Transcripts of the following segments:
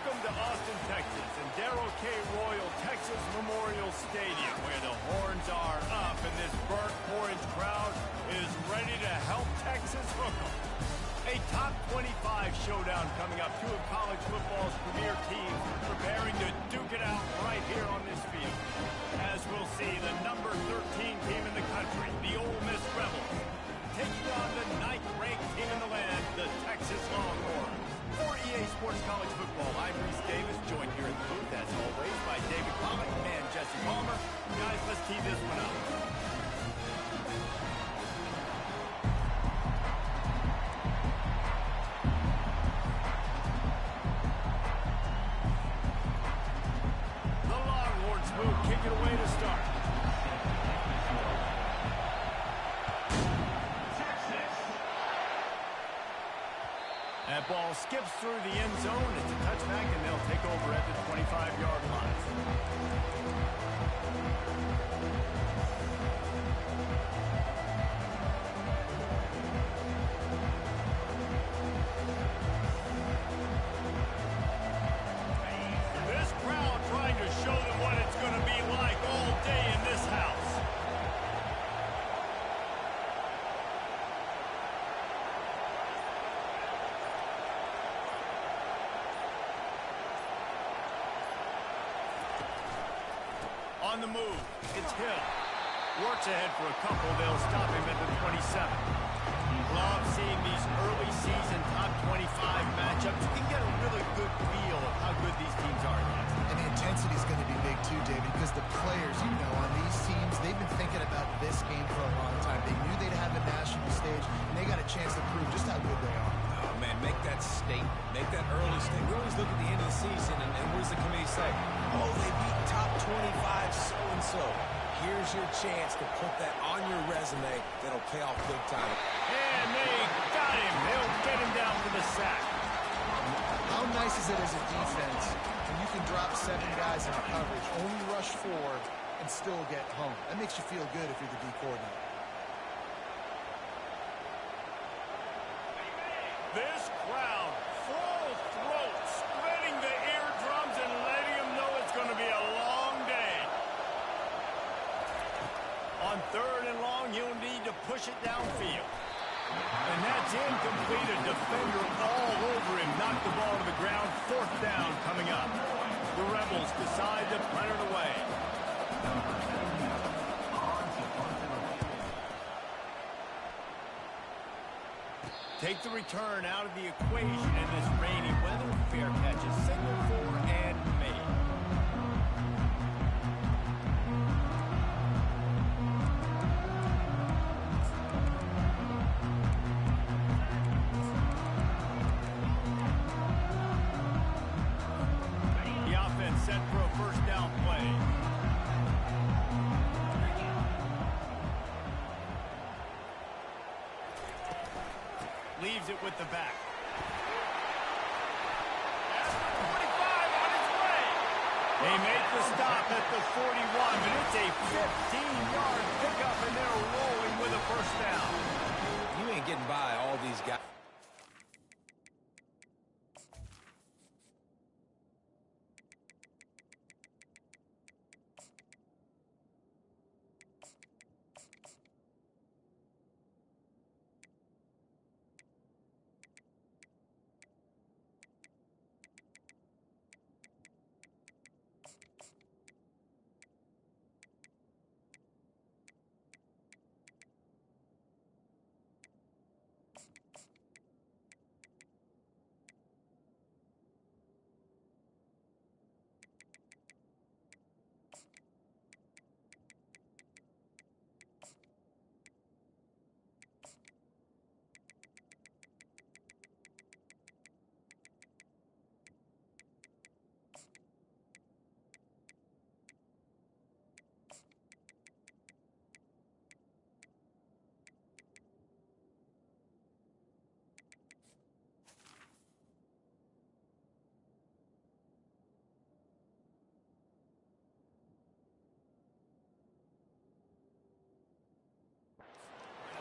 Welcome to Austin, Texas, and Darrell K. Royal Texas Memorial Stadium, where the horns are up and this burnt orange crowd is ready to help Texas hook 'em. A top 25 showdown coming up. Two of college football's premier teams preparing to duke it out right here on this field. As we'll see, the number 13 team in the country, the Ole Miss Rebels, taking on the 9th-ranked team in the land, the Texas Longhorns. For EA Sports College Football, I'm Reese Davis, joined here in the booth, as always, by David Pollack and Jesse Palmer. Guys, let's tee this one up. The Longhorns will kick it away to start. That ball skips through the end zone. It's a touchback, and they'll take over at the 25-yard line. This crowd trying to show them what it's going to be like all day in this house. On the move, it's Hill. Works ahead for a couple. They'll stop him at the 27. Love seeing these early season top 25 matchups. You can get a really good feel of how good these teams are. And the intensity is going to be big too, David, because the players, on these teams, they've been thinking about this game for a long time. They knew they'd have a national stage, and they got a chance to prove just how good they are. Oh, man, make that statement. Make that early statement. We always look at the end of the season, and what does the committee say? Oh, they beat top 25 so-and-so. Here's your chance to put that on your resume that'll pay off big time. And they got him. They'll get him down for the sack. How nice is it as a defense when you can drop 7 guys in coverage, only rush 4, and still get home? That makes you feel good if you're the D coordinator. This crowd, full throat, spreading the eardrums and letting them know it's going to be a long day. On 3rd and long, you'll need to push it downfield. And that's incomplete. A defender all over him. Knocked the ball to the ground. 4th down coming up. The Rebels decide to punt it away. Take the return out of the equation in this rainy weather. Fair catch is signaled for and made. The offense set for a 1st down play. Leaves it with the back. At the 45 on its way. They make the stop at the 41, but it's a 15-yard pickup, and they're rolling with a 1st down. You ain't getting by all these guys.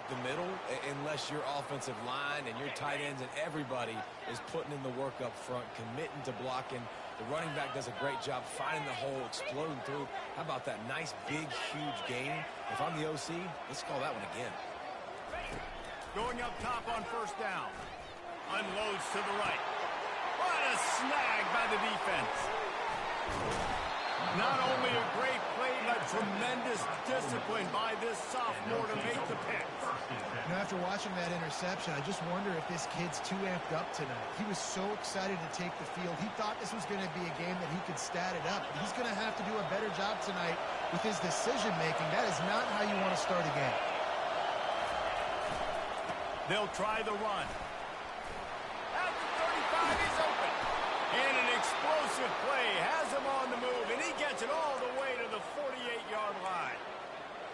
The middle, unless your offensive line and your tight ends and everybody is putting in the work up front, committing to blocking. The running back does a great job finding the hole, exploding through. How about that nice, big, huge gain? If I'm the OC, let's call that one again. Going up top on first down. Unloads to the right. What a snag by the defense. Not only a great play, but tremendous discipline by this sophomore to make the pick. You know, after watching that interception, I just wonder if this kid's too amped up tonight. He was so excited to take the field. He thought this was going to be a game that he could stat it up. But he's going to have to do a better job tonight with his decision-making. That is not how you want to start a game. They'll try the run. At the 35, he's open. And an explosive play has him on the move, and he gets it all the way to the 48-yard line.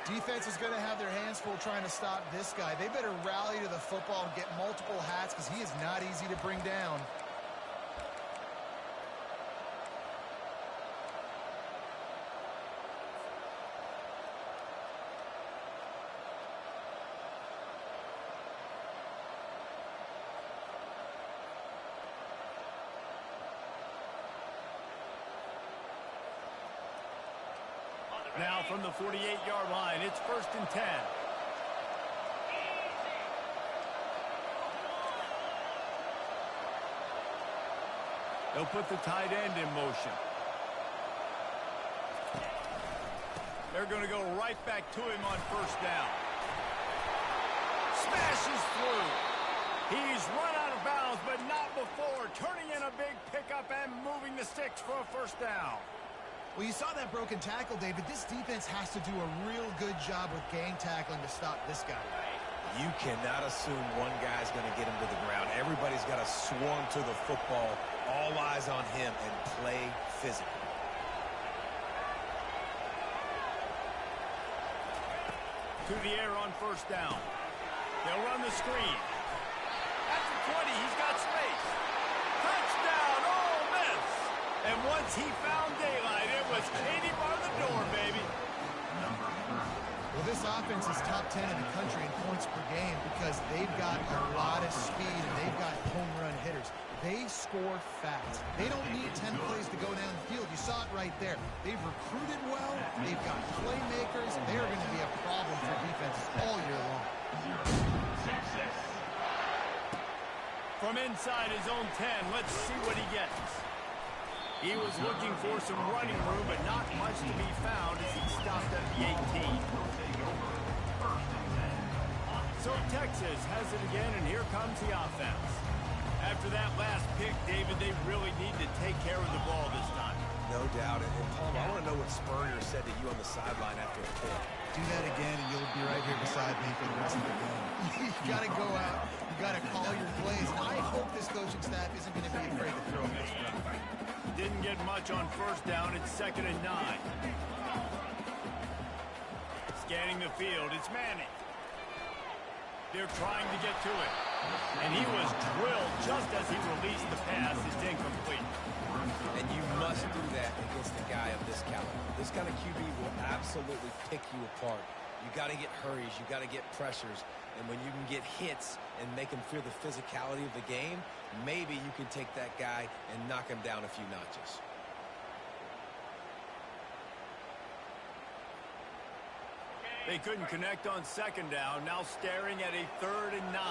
Defense is going to have their hands full trying to stop this guy. They better rally to the football and get multiple hats because he is not easy to bring down. Now from the 48-yard line, it's 1st and 10. They'll put the tight end in motion. They're going to go right back to him on first down. Smashes through. He's run out of bounds, but not before. Turning in a big pickup and moving the sticks for a first down. Well, you saw that broken tackle, David. This defense has to do a real good job with gang tackling to stop this guy. You cannot assume one guy's going to get him to the ground. Everybody's got to swarm to the football, all eyes on him, and play physical. To the air on first down. They'll run the screen. At the 20, he's got space. Touchdown, Ole Miss! And once he found daylight, it was Katie bar the door, baby. Well, this offense is top 10 in the country in points per game because they've got a lot of speed and they've got home run hitters. They score fast. They don't need 10 plays to go down the field. You saw it right there. They've recruited well. They've got playmakers. They're going to be a problem for defenses all year long. From inside his own 10, let's see what he gets. He was looking for some running room, but not much to be found as he stopped at the 18. So Texas has it again, and here comes the offense. After that last pick, David, they really need to take care of the ball this time. No doubt. And Paul, I want to know what Spurrier said to you on the sideline after the pick. Do that again, and you'll be right here beside me for the rest of the game. You got to go out. You got to call your plays. And I hope this coaching staff isn't going to be afraid to throw this run. Didn't get much on first down. It's 2nd and 9. Scanning the field. It's Manning. They're trying to get to it. And he was drilled just as he released the pass. It's incomplete. And you must do that against a guy of this caliber. This kind of QB will absolutely pick you apart. You got to get hurries. You got to get pressures. And when you can get hits and make him feel the physicality of the game, maybe you can take that guy and knock him down a few notches. They couldn't connect on 2nd down. Now staring at a 3rd and 9.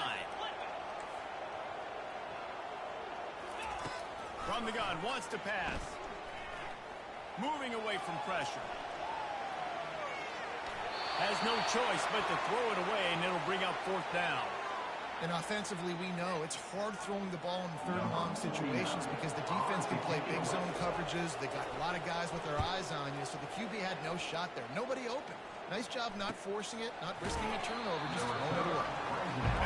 From the gun, wants to pass. Moving away from pressure. Has no choice but to throw it away, and it'll bring up 4th down. And offensively, we know it's hard throwing the ball in 3rd and long situations because the defense can play big zone coverages. They got a lot of guys with their eyes on you, so the QB had no shot there. Nobody open. Nice job not forcing it, not risking a turnover, just throwing it away.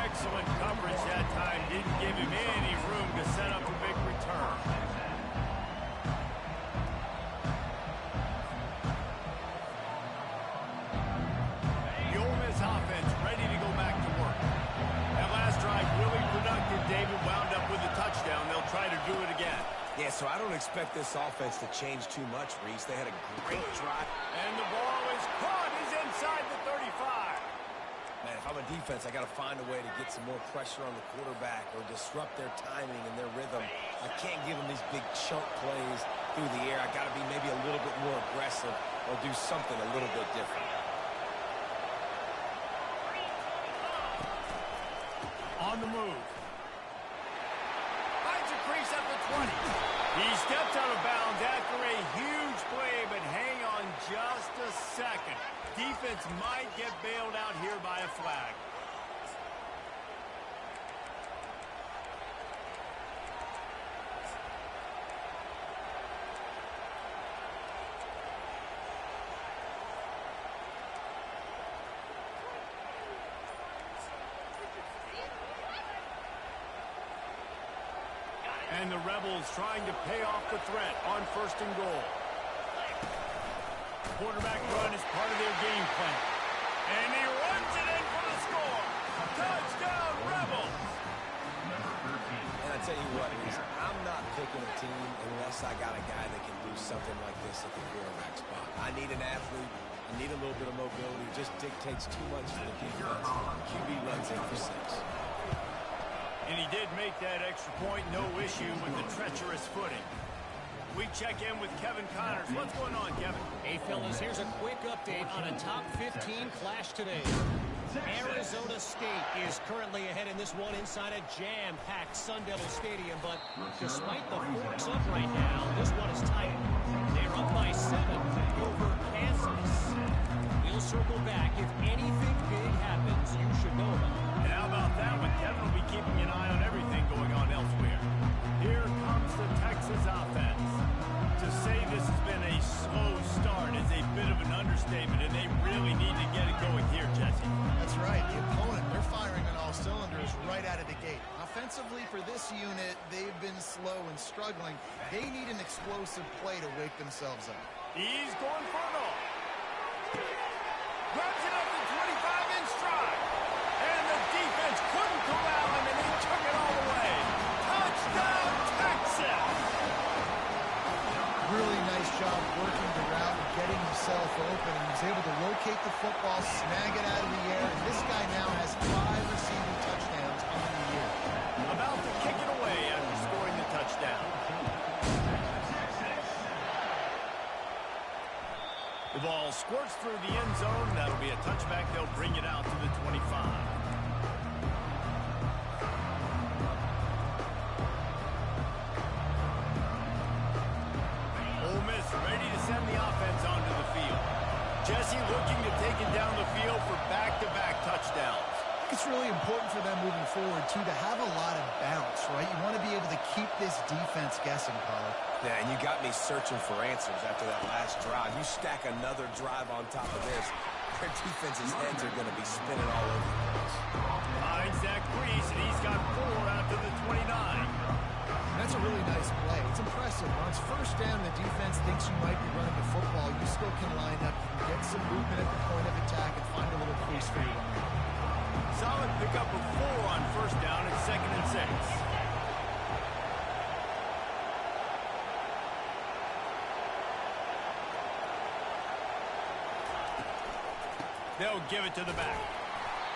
Excellent coverage that time. Didn't give him any room to set up a big return. The Ole Miss offense ready to go back to work. That last drive really productive. David wound up with a touchdown. They'll try to do it again. Yeah, so I don't expect this offense to change too much, Reese. They had a great drive. And the ball is caught. He's inside the 35. Man, if I'm a defense, I got to find a way to get some more pressure on the quarterback or disrupt their timing and their rhythm. I can't give them these big chunk plays through the air. I got to be maybe a little bit more aggressive or do something a little bit different. On the move. Finds a crease at the 20. He steps out of bounds after a huge play, but hang on just a second. Defense might get bailed out here by a flag. And the Rebels trying to pay off the threat on 1st and goal. Quarterback run is part of their game plan. And he runs it in for the score. Touchdown, Rebels! And I tell you what, I'm not picking a team unless I got a guy that can do something like this at the quarterback spot. I need an athlete. I need a little bit of mobility. It just dictates too much to the defense. QB runs in for 6. And he did make that extra point, no issue with the treacherous footing. We check in with Kevin Connors. What's going on, Kevin? Hey, fellas, here's a quick update on a top 15 clash today. Arizona State is currently ahead in this one inside a jam-packed Sun Devil Stadium, but despite the forks up right now, this one is tight. They're up by 7 over Kansas. We'll circle back. If anything big happens, you should know about it. And how about that one? Kevin will be keeping an eye on everything going on elsewhere. Here comes the Texas offense. To say this has been a slow start is a bit of an understatement, and they really need to get it going here, Jesse. That's right. The opponent, they're firing on all cylinders right out of the gate. Offensively, for this unit, they've been slow and struggling. They need an explosive play to wake themselves up. He's going for it all. Grabs it up to 25 in stride. And the defense couldn't corral him, and he took it all the way. Touchdown, Texas! Really nice job working the route and getting himself open. He was able to locate the football, snag it out of the air, and this guy now has 5 receiving touchdowns on the year. About to kick it away after scoring the touchdown. The ball squirts through the end zone. That'll be a touchback. They'll bring it out to the 25. Ole Miss ready to send the offense onto the field. Jesse looking to take it down the field for back-to-back touchdowns. I think it's really important for them moving forward, too, to have a lot of bounce, right? You want to be able to keep this defense guessing, Carl. Yeah, and you got me searching for answers after that last drive. You stack another drive on top of this, their defense's heads are going to be spinning all over the place. Finds that crease, and he's got 4 out to the 29. That's a really nice play. It's impressive. On its first down, the defense thinks you might be running the football. You still can line up. You can get some movement at the point of attack and find a little crease for you. Solid pickup of 4 on 1st down and 2nd and 6. They'll give it to the back.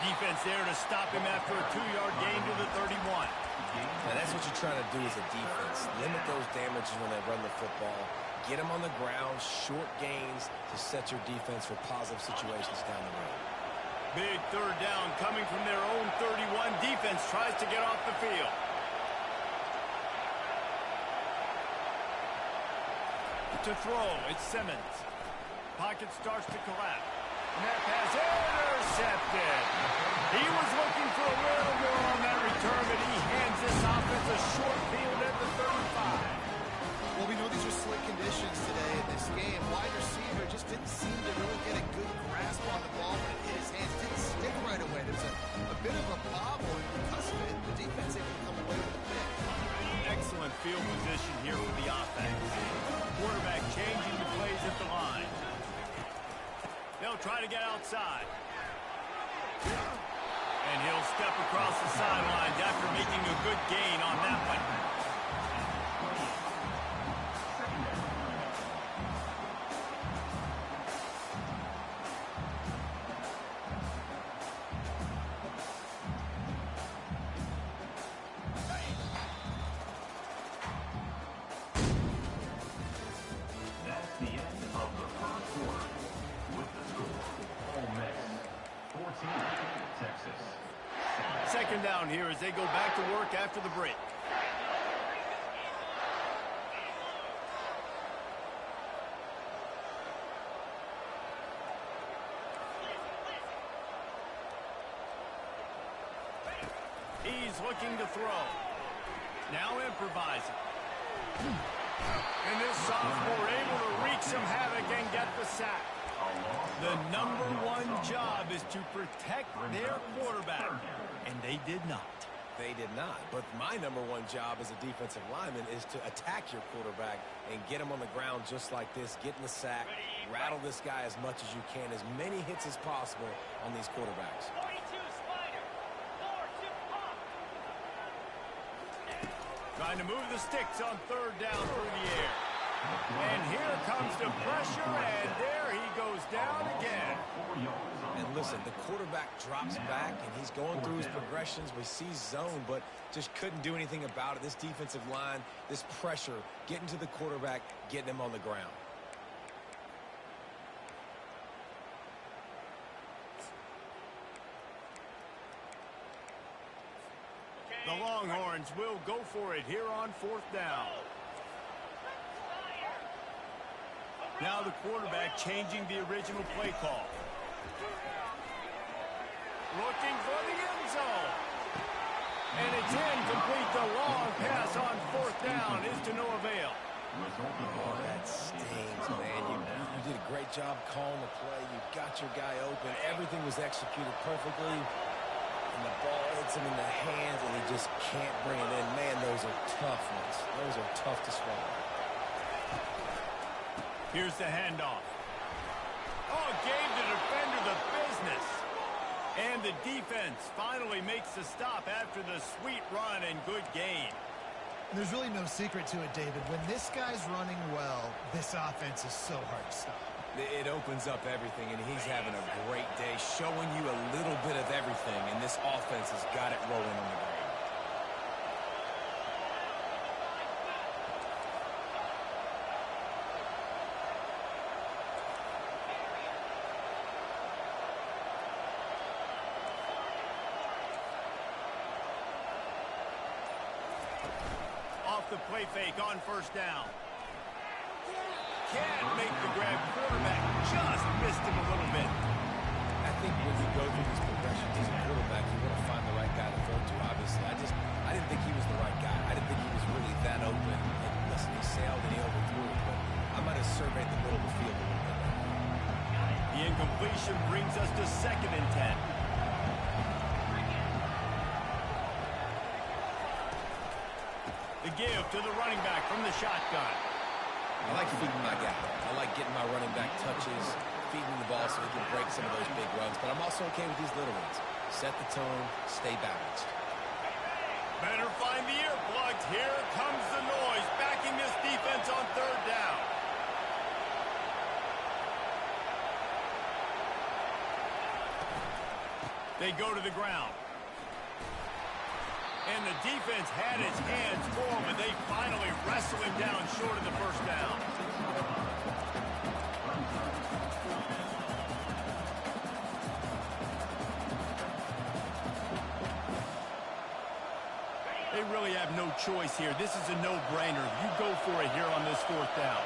Defense there to stop him after a 2-yard gain to the 31. Now that's what you're trying to do as a defense. Limit those damages when they run the football. Get them on the ground, short gains to set your defense for positive situations down the road. Big 3rd down coming from their own 31. Defense tries to get off the field. To throw, it's Simmons. Pocket starts to collapse. And that pass intercepted. He was looking for a little more on that return, but he hands this offense a short field at the 35. Well, we know these are slick conditions today in this game. Wide receiver just didn't seem to really get a good grasp on the ball when it hit his hands. Didn't stick right away. There's a bit of a bobble, and because of it, the defense able to come away with a pick. Excellent Field position here for the offense. Quarterback changing the plays at the line. They'll try to get outside. And he'll step across the sidelines after making a good gain on that one. second down here as they go back to work after the break. He's looking to throw. Now improvising. And this sophomore able to wreak some havoc and get the sack. The number one job is to protect their quarterback, and they did not. They did not. But my number one job as a defensive lineman is to attack your quarterback and get him on the ground just like this, get in the sack, rattle this guy as much as you can, as many hits as possible on these quarterbacks. Trying to move the sticks on third down through the air. And here comes the pressure, and there he goes down again. And listen, the quarterback drops back, and he's going through his progressions. We see zone, but just couldn't do anything about it. This defensive line, this pressure, getting to the quarterback, getting him on the ground. The Longhorns will go for it here on fourth down. Now the quarterback changing the original play call. Looking for the end zone. And it's incomplete. The long pass on fourth down is to no avail. Oh, that stings, man. You did a great job calling the play. You got your guy open. Everything was executed perfectly. And the ball hits him in the hands, and he just can't bring it in. Man, those are tough ones. Those are tough to swallow. Here's the handoff. Oh, gave the defender the business. And the defense finally makes the stop after the sweet run and good gain. There's really no secret to it, David. When this guy's running well, this offense is so hard to stop. It opens up everything, and he's having a great day, showing you a little bit of everything, and this offense has got it rolling on the ground. Off the play fake on first down. Can't make the grab. Quarterback just missed him a little bit. I think when you go through these progressions as a quarterback, you want to find the right guy to throw to, obviously. I didn't think he was the right guy. I didn't think he was really that open. And listen, he sailed and he overthrew it, but I might have surveyed the middle of the field a little bit. The incompletion brings us to 2nd and 10. The give to the running back from the shotgun. I like feeding my guy. I like getting my running back touches, feeding the ball so he can break some of those big runs. But I'm also okay with these little ones. Set the tone, stay balanced. Better find the earplugs. Here comes the noise, backing this defense on third down. They go to the ground. And the defense had its hands full, but they finally wrestle him down short of the first down. They really have no choice here. This is a no-brainer. You go for it here on this fourth down.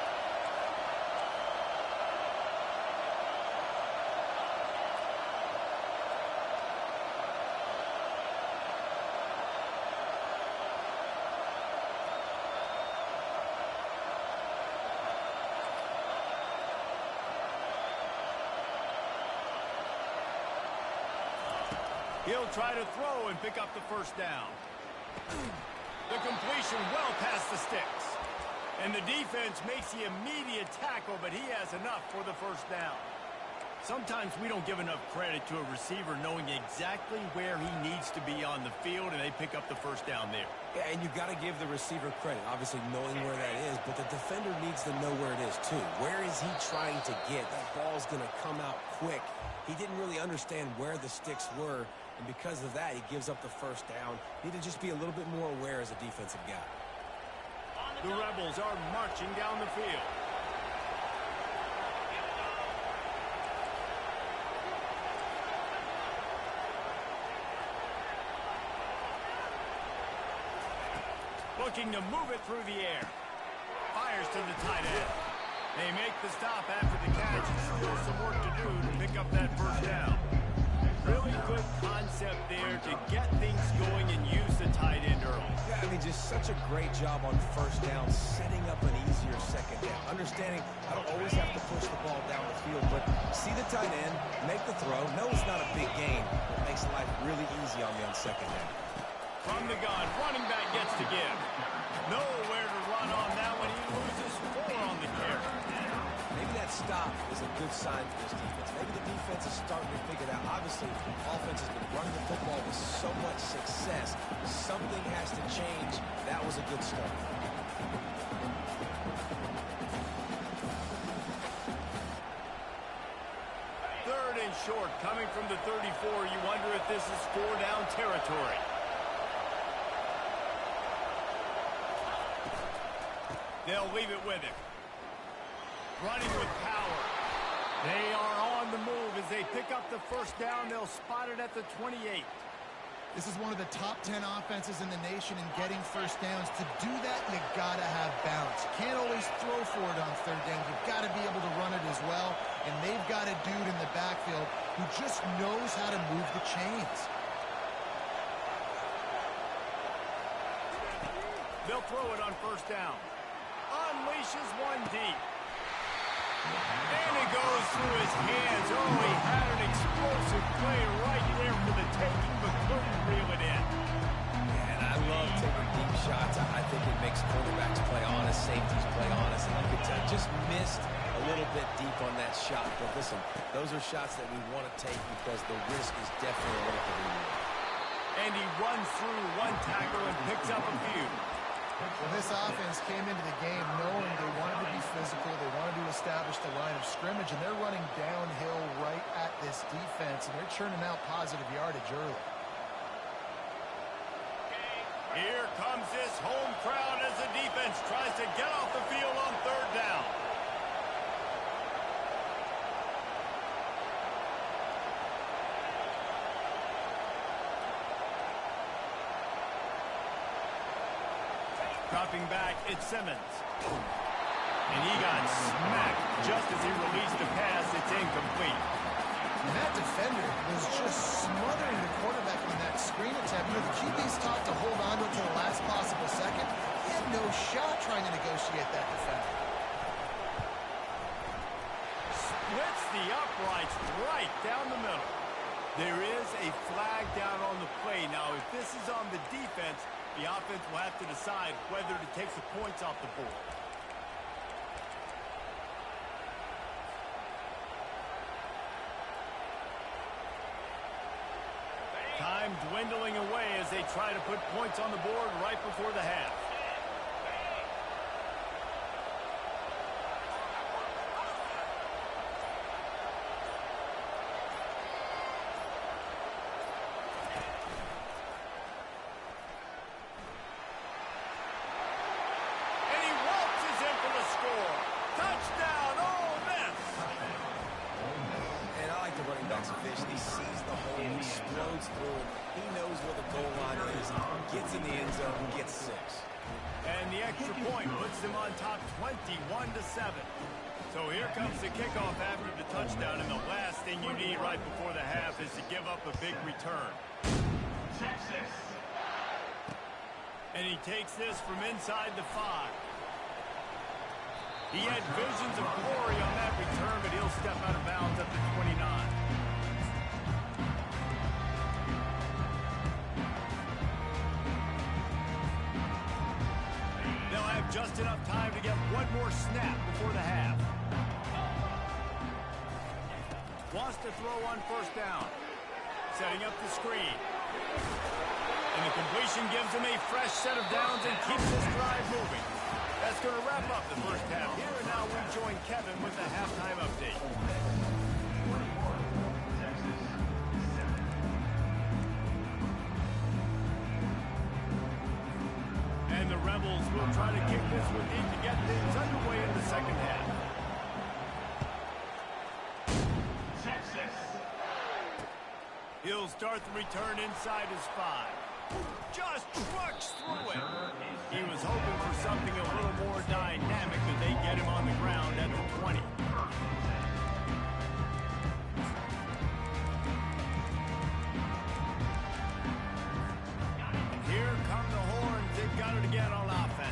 He'll try to throw and pick up the first down. The completion well past the sticks. And the defense makes the immediate tackle, but he has enough for the first down. Sometimes we don't give enough credit to a receiver knowing exactly where he needs to be on the field, and they pick up the first down there. Yeah, and you've got to give the receiver credit, obviously knowing where that is, but the defender needs to know where it is too. Where is he trying to get? That ball's going to come out quick. He didn't really understand where the sticks were, and because of that, he gives up the first down. Need to just be a little bit more aware as a defensive guy. The Rebels are marching down the field. Looking to move it through the air. Fires to the tight end. They make the stop after the catch. Still some work to do to pick up that first down. Really good concept there to get things going and use the tight end early. Yeah, I mean, just such a great job on first down, setting up an easier second down. Understanding I don't always have to push the ball down the field, but see the tight end, make the throw. No, it's not a big gain, but it makes life really easy on me on second down. From the gun, running back gets to give. Nowhere to run on that one. He loses 4 on the carry. Maybe that stop is a good sign for this defense. Maybe the defense is starting to figure it out. Obviously, offense has been running the football with so much success. Something has to change. That was a good start. Third and short, coming from the 34. You wonder if this is 4-down territory. They'll leave it with him. Running with power. They are on the move as they pick up the first down. They'll spot it at the 28. This is one of the top 10 offenses in the nation in getting first downs. To do that, you got to have balance. You can't always throw for it on third down. You've got to be able to run it as well. And they've got a dude in the backfield who just knows how to move the chains. They'll throw it on first down. Unleashes one deep. And it goes through his hands. Oh, he had an explosive play right there for the taking, but couldn't reel it in. And I love taking deep shots. I think it makes quarterbacks play honest, safeties play honest. And look at just missed a little bit deep on that shot. But listen, those are shots that we want to take because the risk is definitely worth the reward. And he runs through one tackle and picks up a few. Well, this offense came into the game knowing they wanted to be physical, they wanted to establish the line of scrimmage, and they're running downhill right at this defense, and they're churning out positive yardage early. Here comes this home crowd as the defense tries to get off the field on third down. Dropping back, it's Simmons. And he got smacked just as he released the pass. It's incomplete. And that defender was just smothering the quarterback on that screen attempt. You know, the QB's taught to hold on to it to the last possible second. He had no shot trying to negotiate that defender. Splits the uprights right down the middle. There is a flag down on the play. Now, if this is on the defense, the offense will have to decide whether to take the points off the board. Time dwindling away as they try to put points on the board right before the half. He sees the hole, explodes through it. He knows where the goal line is. Gets in the end zone, gets 6. And the extra point puts them on top 21-7. So here comes the kickoff after the touchdown, and the last thing you need right before the half is to give up a big return. Texas. And he takes this from inside the 5. He had visions of glory on that return, but he'll step out of bounds at the 29. They'll have just enough time to get one more snap before the half. Wants to throw on first down. Setting up the screen. And the completion gives him a fresh set of downs and keeps this drive moving. That's going to wrap up the first half. Here and now we join Kevin with the halftime update. And the Rebels will try to kick this one deep to get things underway in the second half. Texas. He'll start the return inside his 5. Just trucks through it. He was hoping for something a little more dynamic, but they get him on the ground at the 20. Here come the Horns. They've got it again on offense.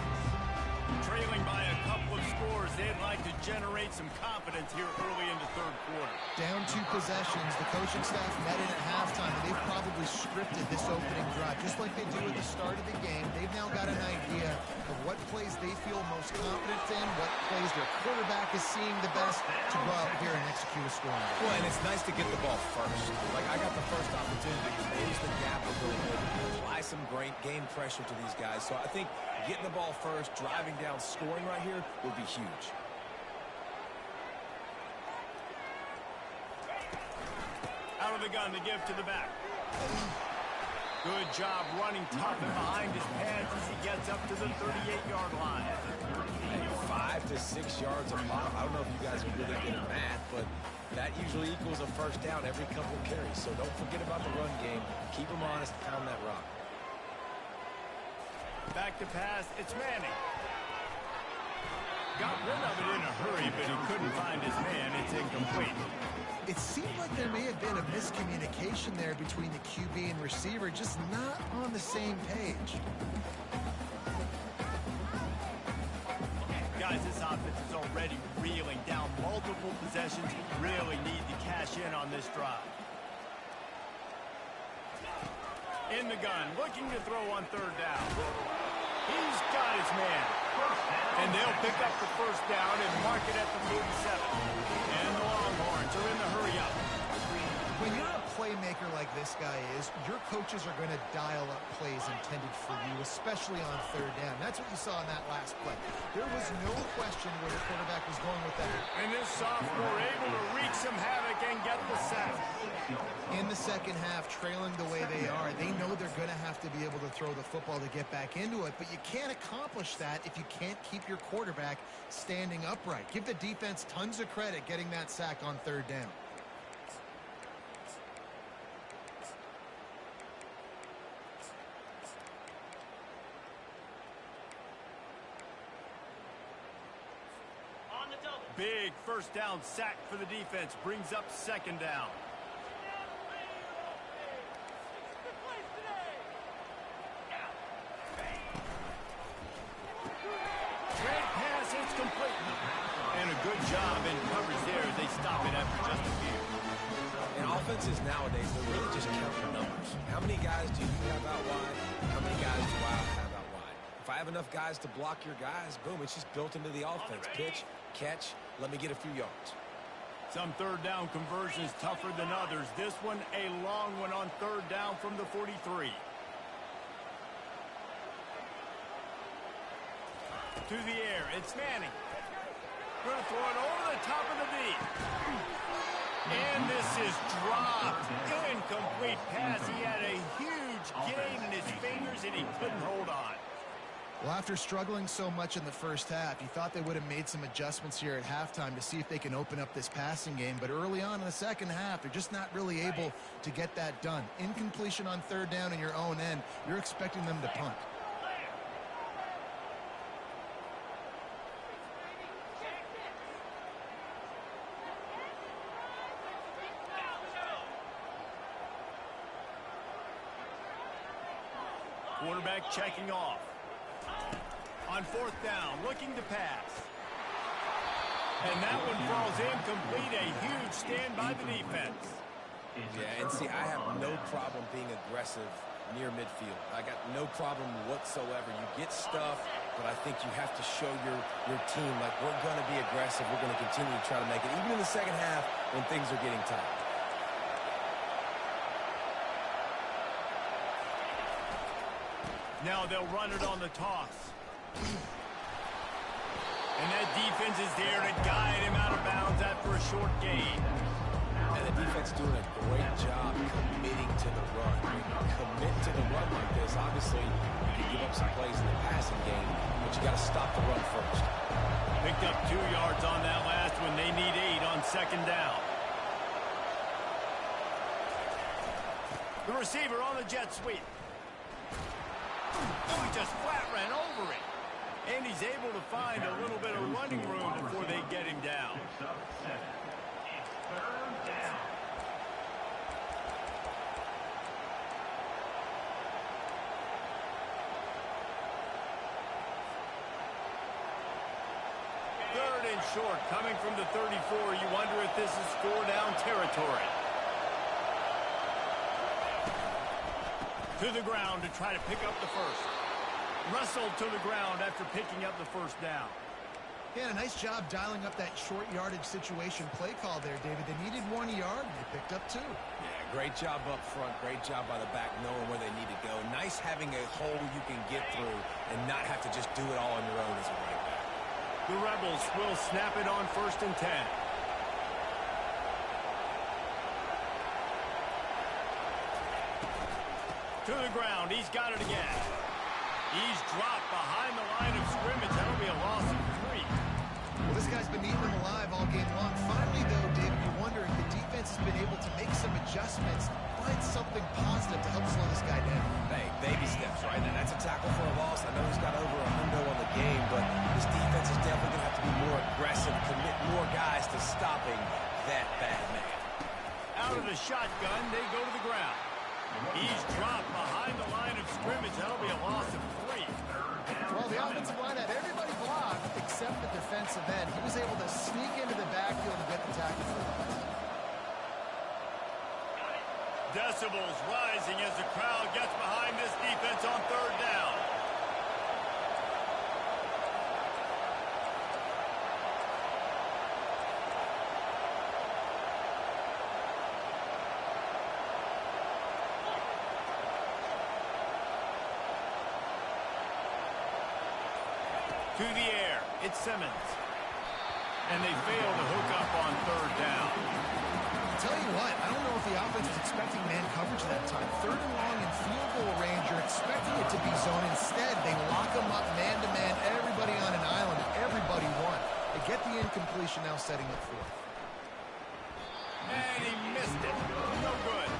Trailing by a couple of scores, they'd like to generate some confidence here early in the third quarter. Down 2 possessions, the coaching staff met in at halftime, and they've probably scripted this opening drive. Just like they do at the start of the game, they've now got an idea of what plays they feel most confident in, what plays their quarterback is seeing the best to go out here and execute a scoring. Well, and it's nice to get the ball first. Like, I got the first opportunity to close the gap a little bit, apply some great game pressure to these guys. So I think getting the ball first, driving down, scoring right here would be huge. Out of the gun to give to the back. Good job running tough and behind his pads as he gets up to the 38-yard line. Hey, 5 to 6 yards a pop. I don't know if you guys are really good at math, but that usually equals a first down every couple of carries. So don't forget about the run game. Keep them honest, pound that rock. Back to pass, it's Manning. Got rid of it in a hurry, but he couldn't find his man. It's incomplete. It seemed like there may have been a miscommunication there between the QB and receiver, just not on the same page. Guys, this offense is already reeling down multiple possessions. Really need to cash in on this drive. In the gun, looking to throw on third down. He's got his man. And they'll pick up the first down and mark it at the 47. And the Longhorns are in the hurry up. When you're a playmaker like this guy is, your coaches are going to dial up plays intended for you, especially on third down. That's what you saw in that last play. There was no question where the quarterback was going with that. And this sophomore able to wreak some havoc and get the sack. In the second half, trailing the way they are, they know they're going to have to be able to throw the football to get back into it, but you can't accomplish that if you can't keep your quarterback standing upright. Give the defense tons of credit getting that sack on third down. Big first down sack for the defense. Brings up second down. Straight pass, it's complete. And a good job in coverage there. They stop it after just a few. In offenses nowadays, they're really just counting numbers. How many guys do you have out wide? How many guys do I have out wide? If I have enough guys to block your guys, boom, it's just built into the offense. Pitch, catch, let me get a few yards. Some third down conversions tougher than others. This one, a long one on third down from the 43. To the air, it's Manning. Going to throw it over the top of the D. And this is dropped. Incomplete pass. He had a huge gain in his fingers, and he couldn't hold on. Well, after struggling so much in the first half, you thought they would have made some adjustments here at halftime to see if they can open up this passing game. But early on in the second half, they're just not really able to get that done. Incompletion on third down in your own end, you're expecting them to punt. Quarterback checking off. On fourth down, looking to pass. And that one falls incomplete. A huge stand by the defense. Yeah, and see, I have no problem being aggressive near midfield. I got no problem whatsoever. You get stuff, but I think you have to show your team, like, we're going to be aggressive. We're going to continue to try to make it, even in the second half when things are getting tight. Now they'll run it on the toss. And that defense is there to guide him out of bounds after a short gain. And the defense doing a great job committing to the run. Commit to the run like this. Obviously, you can give up some plays in the passing game, but you got to stop the run first. Picked up 2 yards on that last one. They need 8 on second down. The receiver on the jet sweep. Oh, he just flat ran over it. And he's able to find a little bit of running room before they get him down. Third and short, coming from the 34. You wonder if this is score down territory. To the ground to try to pick up the first. Wrestled to the ground after picking up the first down. Yeah, a nice job dialing up that short yardage situation play call there, David. They needed 1 yard, and they picked up 2. Yeah, great job up front. Great job by the back knowing where they need to go. Nice having a hole you can get through and not have to just do it all on your own as a running back. The Rebels will snap it on 1st and 10. To the ground. He's got it again. He's dropped behind the line of scrimmage. That'll be a loss of 3. Well, this guy's been eating them alive all game long. Finally, though, David, you wonder if the defense has been able to make some adjustments, find something positive to help slow this guy down. Hey, baby steps, right? And that's a tackle for a loss. I know he's got over a hundo on the game, but this defense is definitely going to have to be more aggressive, commit more guys to stopping that bad man. Out of the shotgun, they go to the ground. He's dropped behind the line of scrimmage. That'll be a loss of 3. Well, the offensive line had everybody blocked except the defensive end. He was able to sneak into the backfield and get the tackle for the loss. Decibels rising as the crowd gets behind this defense on 3rd down. To the air, it's Simmons. And they fail to hook up on 3rd down. I'll tell you what, I don't know if the offense was expecting man coverage that time. 3rd and long in field goal range, you're expecting it to be zone. Instead, they lock them up man-to-man, everybody on an island, and everybody won. They get the incompletion now setting up 4th. And he missed it. No good.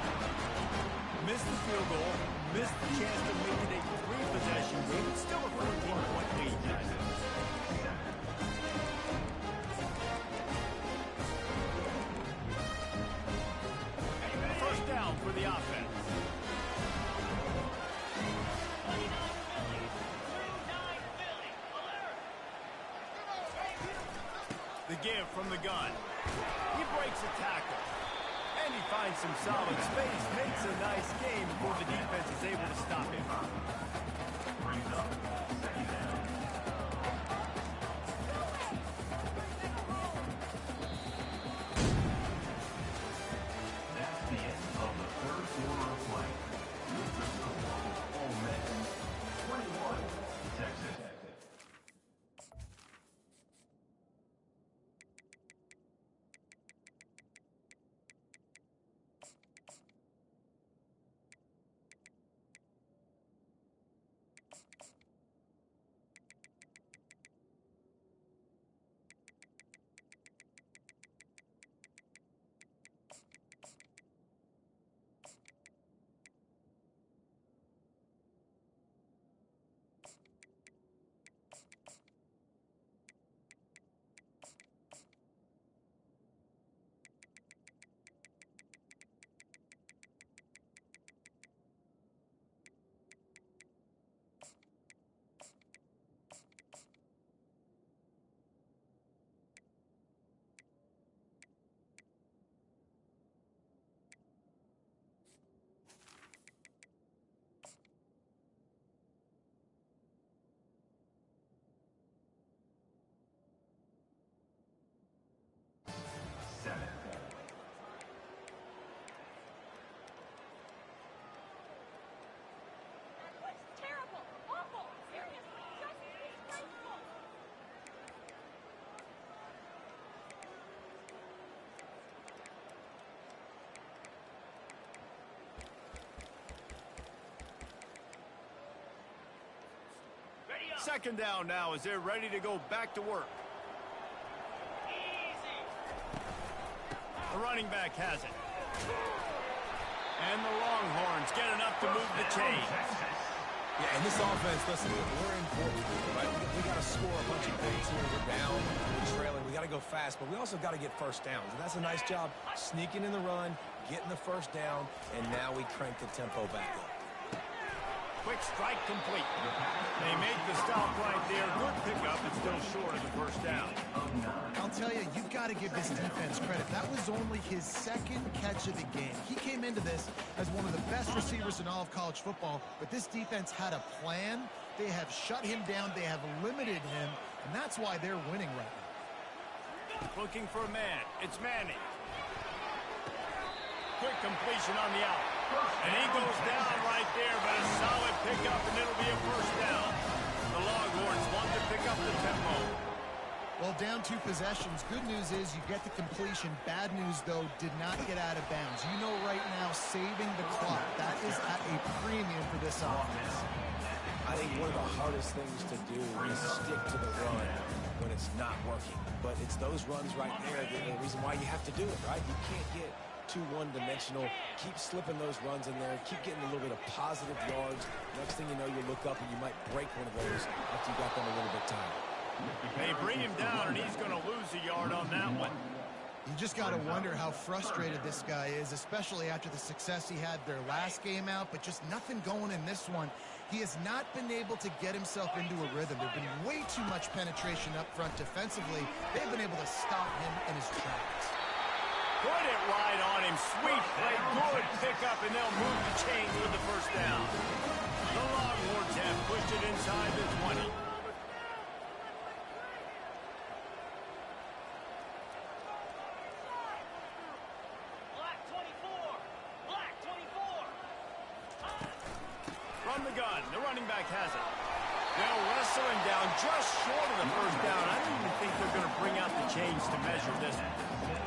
Missed the field goal, missed the chance to make it a 3-possession game. It's still a 14-point lead. First down for the offense. The give from the gun. He breaks a tackle. And he finds some solid space, makes a nice game before the defense is able to stop him. That's the end of the 3rd quarter of play. Ole Miss 21, Texas. Second down now as they're ready to go back to work. The running back has it. And the Longhorns get enough to move the chains. Yeah, and this offense, listen, we're in fourth quarter, right? We got to score a bunch of points here. We're down, we're trailing. We got to go fast, but we also got to get first downs. And that's a nice job sneaking in the run, getting the first down, and now we crank the tempo back up. Quick strike complete. They make the stop right there. Good pickup, but still short of the first down. I'll tell you, you've got to give this defense credit. That was only his second catch of the game. He came into this as one of the best receivers in all of college football, but this defense had a plan. They have shut him down. They have limited him, and that's why they're winning right now. Looking for a man. It's Manning. Quick completion on the out. And he goes down right there, but a solid pickup, and it'll be a first down. The Longhorns want to pick up the tempo. Well, down 2 possessions. Good news is you get the completion. Bad news, though, did not get out of bounds. You know right now, saving the clock, that is at a premium for this offense. I think one of the hardest things to do is stick to the run when it's not working. But it's those runs right there that are the reason why you have to do it, right? You can't get too one-dimensional. Keep slipping those runs in there. Keep getting a little bit of positive yards. Next thing you know, you look up and you might break one of those after you got them a little bit tired. They bring him down, and he's going to lose a yard on that one. You just got to wonder how frustrated this guy is, especially after the success he had their last game out, but just nothing going in this one. He has not been able to get himself into a rhythm. There's been way too much penetration up front defensively. They've been able to stop him in his tracks. Put it right on him. Sweet play. Good pickup, and they'll move the chains with the first down. The Longhorns have pushed it inside the 20. From the gun. The running back has it. They'll wrestle him down just short of the first down. I don't even think they're going to bring out the chains to measure this.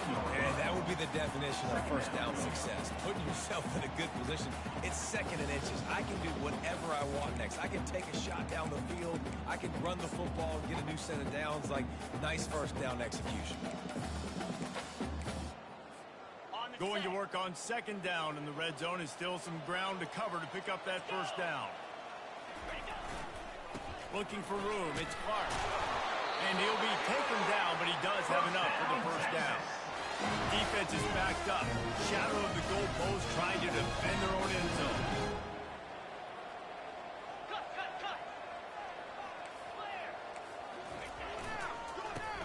And that would be the definition of first down success. Putting yourself in a good position. It's second and inches. I can do whatever I want next. I can take a shot down the field. I can run the football and get a new set of downs. Like, nice first down execution. Going to work on second down in the red zone is still some ground to cover to pick up that first down. Looking for room. It's Clark. And he'll be taken down, but he does have enough for the first down. Defense is backed up. Shadow of the goalpost trying to defend their own end zone.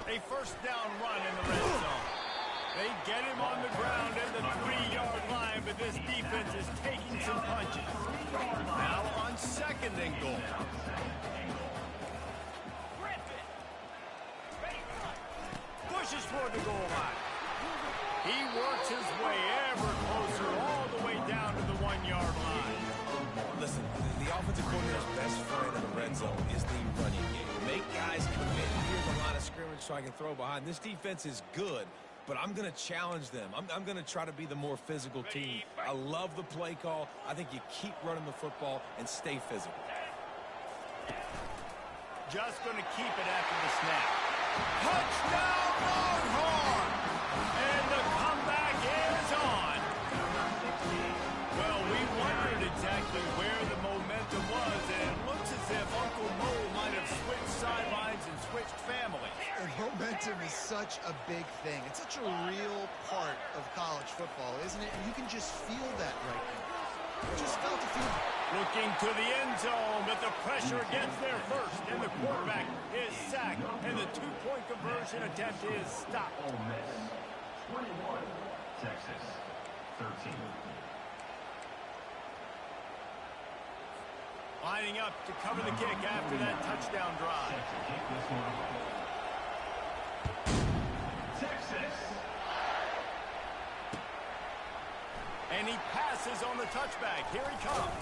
A first down run in the red zone. They get him on the ground at the 3-yard line, but this defense is taking some punches. Now on second and goal. Pushes for the goal line. He works his way ever closer all the way down to the 1-yard line. Listen, the offensive coordinator's best friend in the red zone is the running game. Make guys commit. Here's the line of scrimmage so I can throw behind. This defense is good, but I'm going to challenge them. I'm going to try to be the more physical team. I love the play call. I think you keep running the football and stay physical. Just going to keep it after the snap. Touchdown, Longhorn! And the comeback is on. Well, we wondered exactly where the momentum was, and it looks as if Uncle Mo might have switched sidelines and switched families. And momentum is such a big thing. It's such a real part of college football, isn't it? And you can just feel that right now. You just felt the feeling. Looking to the end zone, but the pressure gets there first, and the quarterback is sacked, and the two-point conversion attempt is stopped. Ole Miss 21, Texas 13. Lining up to cover the kick after that touchdown drive. Set to kick this one off. Texas. And he passes on the touchback. Here he comes.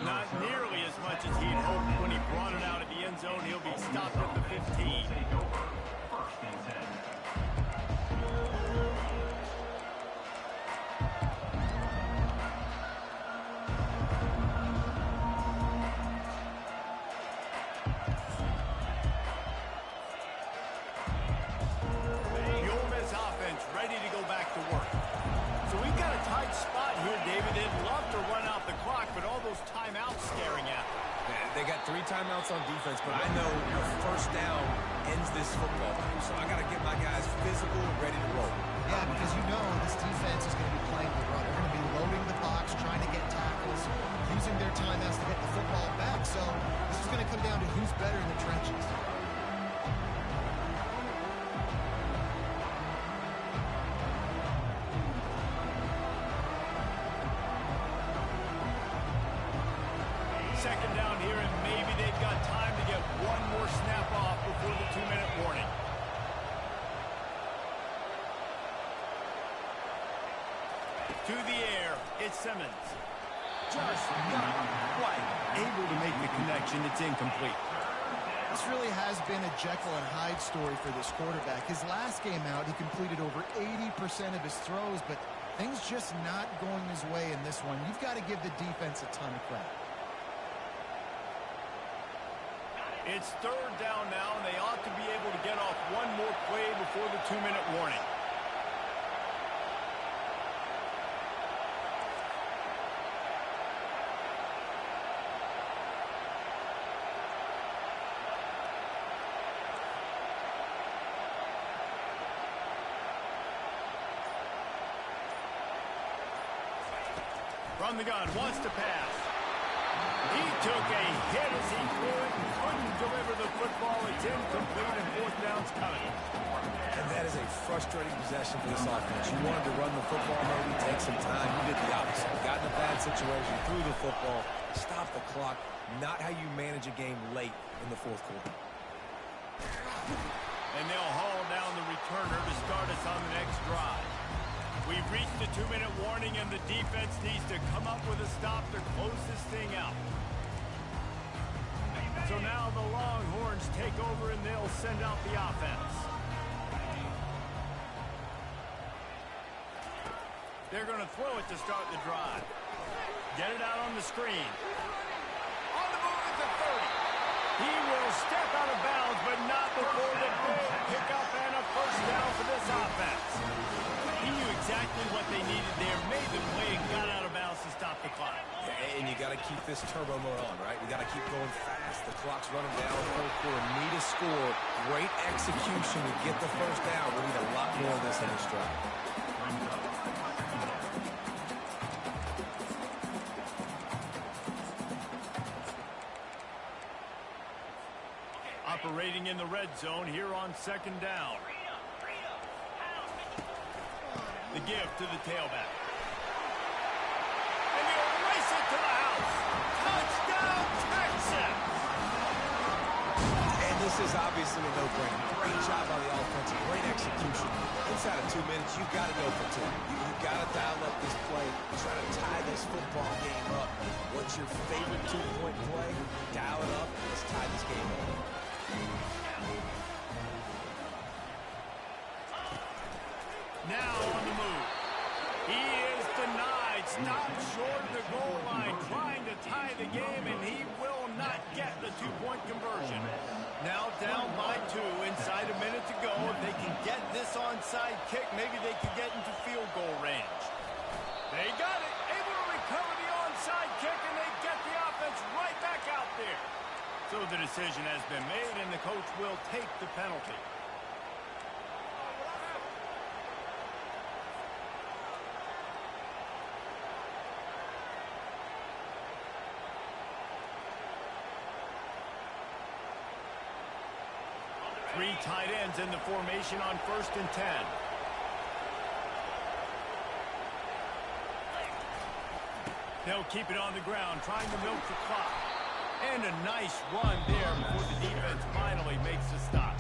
Not nearly as much as he'd hoped when he brought it out at the end zone. He'll be stopped at the 15. Take over. First and 10. The Ole Miss offense ready to go back to work. So we've got a tight spot here, David. They'd love to run out the clock, but all those timeouts staring at them. they got 3 timeouts on defense, but I know a first down ends this football game. So I got to get my guys physical and ready to roll. Yeah, because you know this defense is going to be playing the run. They're going to be loading the box, trying to get tackles, using their timeouts to get the football back. So this is going to come down to who's better in the trenches. Second down here, and maybe they've got time to get one more snap off before the 2-minute warning. To the air, it's Simmons. Just not quite able to make the connection. It's incomplete. This really has been a Jekyll and Hyde story for this quarterback. His last game out, he completed over 80% of his throws, but things just not going his way in this one. You've got to give the defense a ton of credit. It's third down now, and they ought to be able to get off one more play before the 2-minute warning. From the gun, wants to pass. He took a hit as he threw it and couldn't deliver the football. It's incomplete, and fourth down's coming. And that is a frustrating possession for this offense. You wanted to run the football, maybe take some time. You did the opposite. Got in a bad situation, threw the football, stopped the clock. Not how you manage a game late in the fourth quarter. And they'll haul down the returner to start us on the next drive. We've reached the 2-minute warning, and the defense needs to come up with a stop to close this thing out. So now the Longhorns take over, and they'll send out the offense. They're going to throw it to start the drive. Get it out on the screen. On the move at the 30. He will step out of bounds, but not before the big pickup and a first down for this offense. He knew exactly what they needed there, made the play, and got out of bounds to stop the clock. Yeah, and you got to keep this turbo mode on, right? We got to keep going fast. The clock's running down the fourth quarter. Need a score. Great execution to get the first down. We need a lot more of this in this drive. Operating in the red zone here on second down. The give to the tailback. And he'll race it to the house. Touchdown, Texas! And this is obviously a no-brainer. Great job by the offense. Great execution. Inside of 2 minutes, you've got to go for 2. You've got to dial up this play. Try to tie this football game up. What's your favorite 2-point play? Dial it up. Let's tie this game up. Now on the move. He is denied. Stopped short of the goal line, trying to tie the game, and he will not get the 2-point conversion. Now down by 2, inside a minute to go. If they can get this onside kick, maybe they can get into field goal range. They got it. Able to recover the onside kick, and they get the offense right back out there. So the decision has been made, and the coach will take the penalty. Three tight ends in the formation on 1st and 10. They'll keep it on the ground, trying to milk the clock. And a nice run there before the defense finally makes a stop.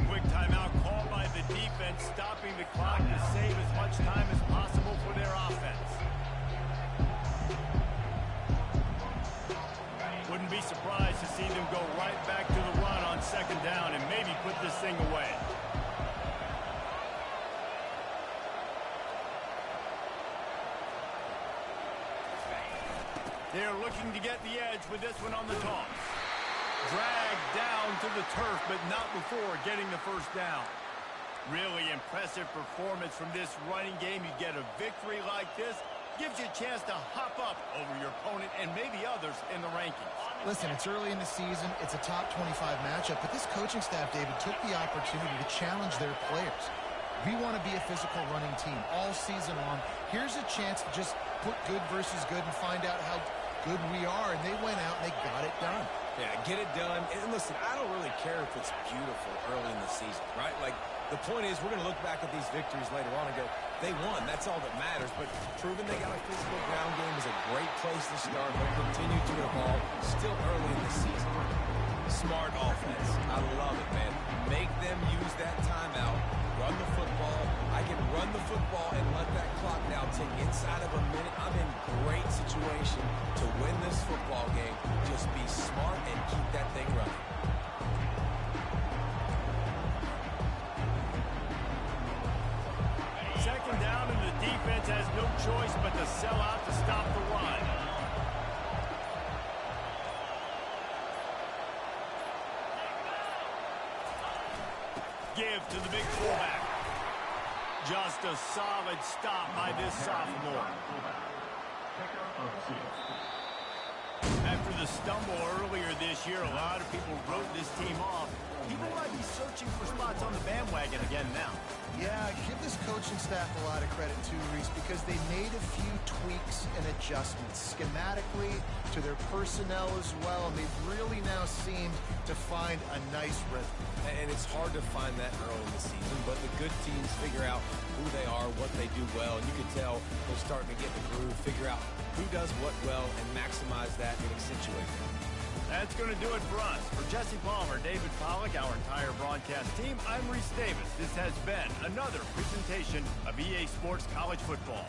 Quick timeout called by the defense, stopping the clock to save as much time as possible for their offense. Wouldn't be surprised to see them go right back to the run on second down and maybe put this thing away. They're looking to get the edge with this one on the toss. Dragged down to the turf, but not before getting the first down. Really impressive performance from this running game. You get a victory like this, gives you a chance to hop up over your opponent and maybe others in the rankings. Listen, it's early in the season. It's a top 25 matchup, but this coaching staff, David, took the opportunity to challenge their players. We want to be a physical running team all season long. Here's a chance to just put good versus good and find out how good we are. And they went out and they got it done. Yeah, get it done. And listen, I don't really care if it's beautiful early in the season, right? Like, the point is we're going to look back at these victories later on and go, they won. That's all that matters. But proving they got a physical ground game is a great place to start. They'll continue to evolve still early in the season. Smart offense. I love it, man. Make them use that timeout. Run the football. I can run the football and let that clock now tick inside of a minute. I'm in great situation to win this football game. Just be smart and keep that thing running. Second down, and the defense has no choice but to sell out to stop the run. Give to the big fullback. Just a solid stop by this sophomore. After the stumble earlier this year, a lot of people wrote this team off. People might be searching for spots on the bandwagon again now. Yeah, give this coaching staff a lot of credit too, Reese, because they made a few tweaks and adjustments schematically to their personnel as well, and they've really now seemed to find a nice rhythm. And it's hard to find that early in the season, but the good teams figure out who they are, what they do well, and you can tell they're starting to get the groove, figure out who does what well, and maximize that and accentuate that. That's going to do it for us. For Jesse Palmer, David Pollack, our entire broadcast team, I'm Reese Davis. This has been another presentation of EA Sports College Football.